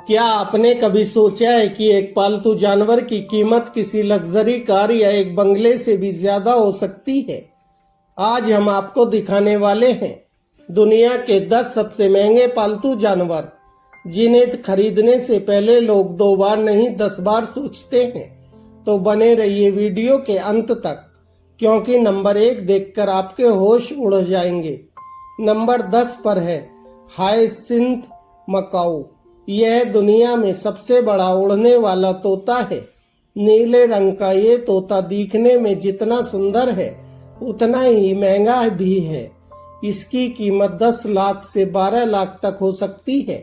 क्या आपने कभी सोचा है कि एक पालतू जानवर की कीमत किसी लग्जरी कार या एक बंगले से भी ज्यादा हो सकती है? आज हम आपको दिखाने वाले हैं दुनिया के 10 सबसे महंगे पालतू जानवर, जिन्हें खरीदने से पहले लोग 2 बार नहीं 10 बार सोचते हैं। तो बने रहिए वीडियो के अंत तक, क्योंकि नंबर 1 देखकर आपके होश उड़ जाएंगे। नंबर 10 पर है हायसिंथ मकाऊ। यह दुनिया में सबसे बड़ा उड़ने वाला तोता है। नीले रंग का ये तोता दिखने में जितना सुंदर है उतना ही महंगा भी है। इसकी कीमत 10 लाख से 12 लाख तक हो सकती है।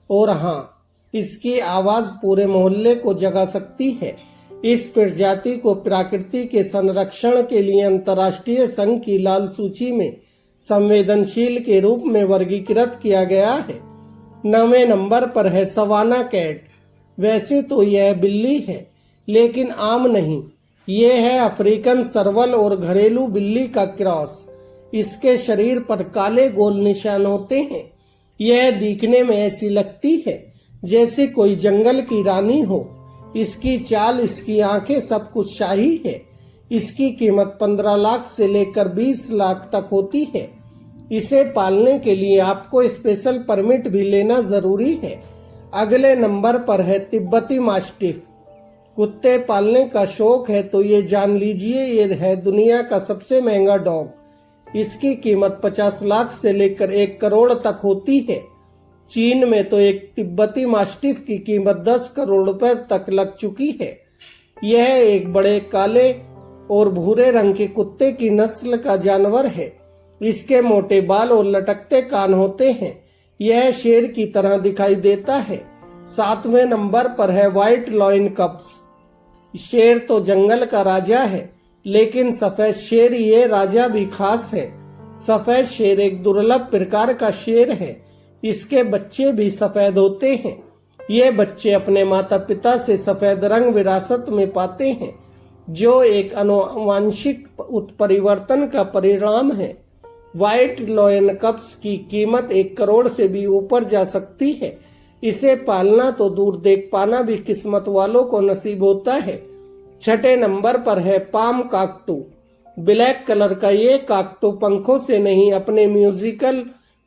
और हाँ, इसकी आवाज पूरे मोहल्ले को जगा सकती है। इस प्रजाति को प्रकृति के संरक्षण के लिए अंतर्राष्ट्रीय संघ की लाल सूची में संवेदनशील के रूप में वर्गीकृत किया गया है। 9वें नंबर पर है सवाना कैट। वैसे तो यह बिल्ली है, लेकिन आम नहीं। यह है अफ्रीकन सर्वल और घरेलू बिल्ली का क्रॉस। इसके शरीर पर काले गोल निशान होते हैं। यह दिखने में ऐसी लगती है जैसे कोई जंगल की रानी हो। इसकी चाल, इसकी आंखें, सब कुछ शाही है। इसकी कीमत 15 लाख से लेकर 20 लाख तक होती है। इसे पालने के लिए आपको स्पेशल परमिट भी लेना जरूरी है। अगले नंबर पर है तिब्बती मास्टिफ। कुत्ते पालने का शौक है तो ये जान लीजिए, ये है दुनिया का सबसे महंगा डॉग। इसकी कीमत 50 लाख से लेकर 1 करोड़ तक होती है। चीन में तो एक तिब्बती मास्टिफ की कीमत 10 करोड़ रुपए तक लग चुकी है। यह एक बड़े काले और भूरे रंग के कुत्ते की नस्ल का जानवर है। इसके मोटे बाल और लटकते कान होते हैं। यह शेर की तरह दिखाई देता है। 7वें नंबर पर है व्हाइट लॉइन कप्स। शेर तो जंगल का राजा है, लेकिन सफेद शेर ये राजा भी खास है। सफेद शेर एक दुर्लभ प्रकार का शेर है। इसके बच्चे भी सफेद होते हैं। ये बच्चे अपने माता पिता से सफेद रंग विरासत में पाते हैं, जो एक आनुवांशिक उत्परिवर्तन का परिणाम है। व्हाइट लॉयन कप्स की कीमत 1 करोड़ से भी ऊपर जा सकती है। इसे पालना तो दूर, देख पाना भी किस्मत वालों को नसीब होता है। 6ठे नंबर पर है पाम काकटू। ब्लैक कलर का ये काकटू पंखों से नहीं, अपने म्यूजिकल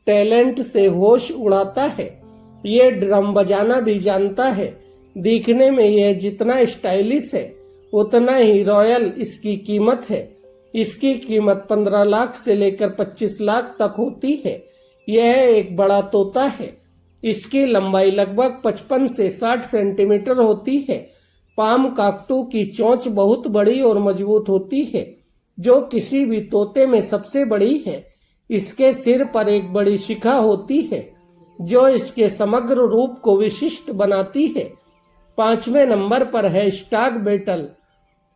टैलेंट से होश उड़ाता है। ये ड्रम बजाना भी जानता है। दिखने में यह जितना स्टाइलिश है उतना ही रॉयल इसकी कीमत है। इसकी कीमत 15 लाख से लेकर 25 लाख तक होती है। यह एक बड़ा तोता है। इसकी लंबाई लगभग 55 से 60 सेंटीमीटर होती है। पाम काकटू की चोंच बहुत बड़ी और मजबूत होती है, जो किसी भी तोते में सबसे बड़ी है। इसके सिर पर एक बड़ी शिखा होती है, जो इसके समग्र रूप को विशिष्ट बनाती है। 5वें नंबर पर है स्टाग बेटल।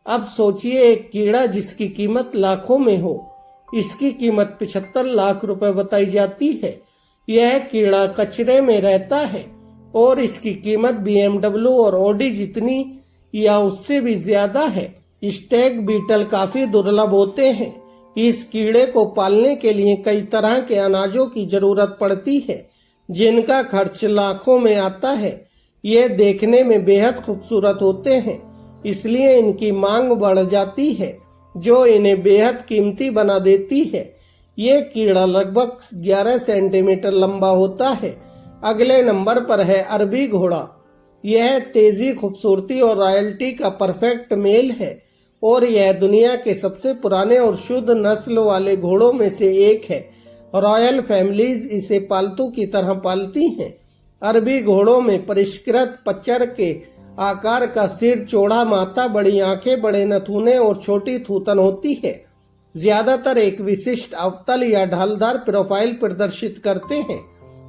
अब सोचिए, एक कीड़ा जिसकी कीमत लाखों में हो। इसकी कीमत 75 लाख रुपए बताई जाती है। यह कीड़ा कचरे में रहता है और इसकी कीमत BMW और ऑडी जितनी या उससे भी ज्यादा है। स्टैग बीटल काफी दुर्लभ होते हैं। इस कीड़े को पालने के लिए कई तरह के अनाजों की जरूरत पड़ती है, जिनका खर्च लाखों में आता है। ये देखने में बेहद खूबसूरत होते हैं, इसलिए इनकी मांग बढ़ जाती है, जो इन्हें बेहद कीमती बना देती है। ये कीड़ा लगभग 11 सेंटीमीटर लंबा होता है। अगले नंबर पर है अरबी घोड़ा। यह तेजी, खूबसूरती और रॉयल्टी का परफेक्ट मेल है, और यह दुनिया के सबसे पुराने और शुद्ध नस्ल वाले घोड़ों में से एक है। रॉयल फैमिलीज इसे पालतू की तरह पालती हैं। अरबी घोड़ों में परिष्कृत पच्चर के आकार का सिर, चौड़ा माथा, बड़ी आंखें, बड़े नथुने और छोटी थूथन होती है। ज्यादातर एक विशिष्ट अवतल या ढालदार प्रोफाइल प्रदर्शित करते हैं।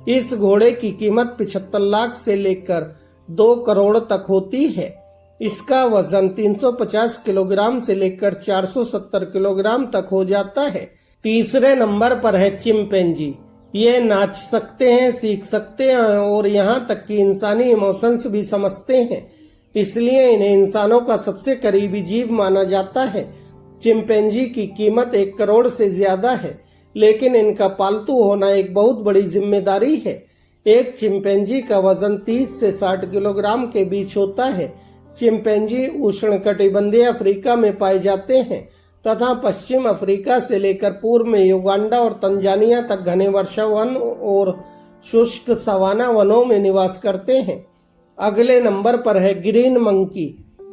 इस घोड़े की कीमत 75 लाख से लेकर 2 करोड़ तक होती है। इसका वजन 350 किलोग्राम से लेकर 470 किलोग्राम तक हो जाता है। 3रे नंबर पर है चिंपैंजी। ये नाच सकते हैं, सीख सकते हैं और यहाँ तक कि इंसानी इमोशंस भी समझते हैं, इसलिए इन्हें इंसानों का सबसे करीबी जीव माना जाता है। चिंपैंजी की कीमत 1 करोड़ से ज्यादा है, लेकिन इनका पालतू होना एक बहुत बड़ी जिम्मेदारी है। एक चिंपैंजी का वजन 30 से 60 किलोग्राम के बीच होता है। चिंपैंजी उष्णकटिबंधीय अफ्रीका में पाए जाते हैं तथा पश्चिम अफ्रीका से लेकर पूर्व में युगांडा और तंजानिया तक घने वर्षा वन और शुष्क सवाना वनों में निवास करते हैं। अगले नंबर पर है ग्रीन मंकी।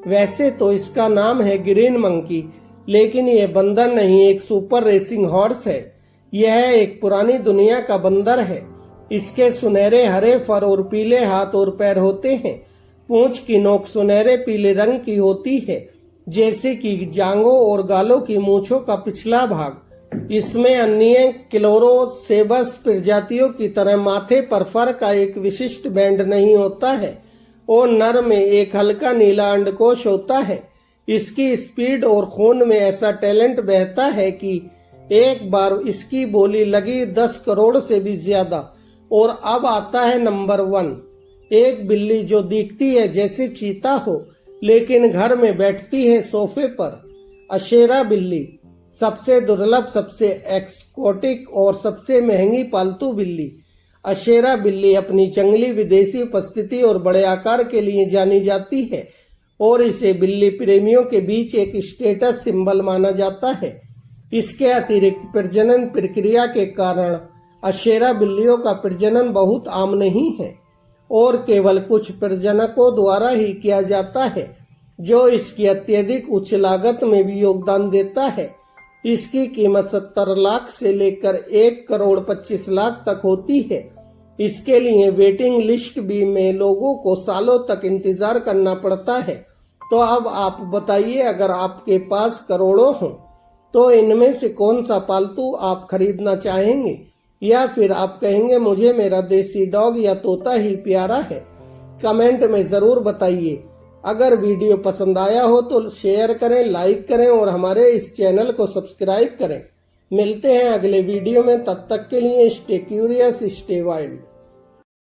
वैसे तो इसका नाम है ग्रीन मंकी, लेकिन यह बंदर नहीं, एक सुपर रेसिंग हॉर्स है। यह एक पुरानी दुनिया का बंदर है। इसके सुनहरे हरे फर और पीले हाथ और पैर होते हैं। पूंछ की नोक सुनहरे पीले रंग की होती है, जैसे कि जांघों और गालों की मूंछों का पिछला भाग। इसमें अन्य क्लोरोसेबस प्रजातियों की तरह माथे पर फर का एक विशिष्ट बैंड नहीं होता है और नर में एक हल्का नीला अंडकोश होता है। इसकी स्पीड और खून में ऐसा टैलेंट बहता है कि एक बार इसकी बोली लगी 10 करोड़ से भी ज्यादा। और अब आता है नंबर 1, एक बिल्ली जो दिखती है जैसे चीता हो, लेकिन घर में बैठती है सोफे पर। अशेरा बिल्ली सबसे दुर्लभ, सबसे एक्सोटिक और सबसे महंगी पालतू बिल्ली। अशेरा बिल्ली अपनी जंगली विदेशी उपस्थिति और बड़े आकार के लिए जानी जाती है और इसे बिल्ली प्रेमियों के बीच एक स्टेटस सिंबल माना जाता है। इसके अतिरिक्त प्रजनन प्रक्रिया के कारण अशेरा बिल्लियों का प्रजनन बहुत आम नहीं है और केवल कुछ प्रजनकों द्वारा ही किया जाता है, जो इसकी अत्यधिक उच्च लागत में भी योगदान देता है। इसकी कीमत 70 लाख से लेकर 1 करोड़ 25 लाख तक होती है। इसके लिए वेटिंग लिस्ट भी में लोगों को सालों तक इंतजार करना पड़ता है। तो अब आप बताइए, अगर आपके पास करोड़ों हों तो इनमें से कौन सा पालतू आप खरीदना चाहेंगे, या फिर आप कहेंगे मुझे मेरा देसी डॉग या तोता ही प्यारा है? कमेंट में जरूर बताइए। अगर वीडियो पसंद आया हो तो शेयर करें, लाइक करें और हमारे इस चैनल को सब्सक्राइब करें। मिलते हैं अगले वीडियो में, तब तक के लिए स्टे क्यूरियस, स्टे वाइल्ड।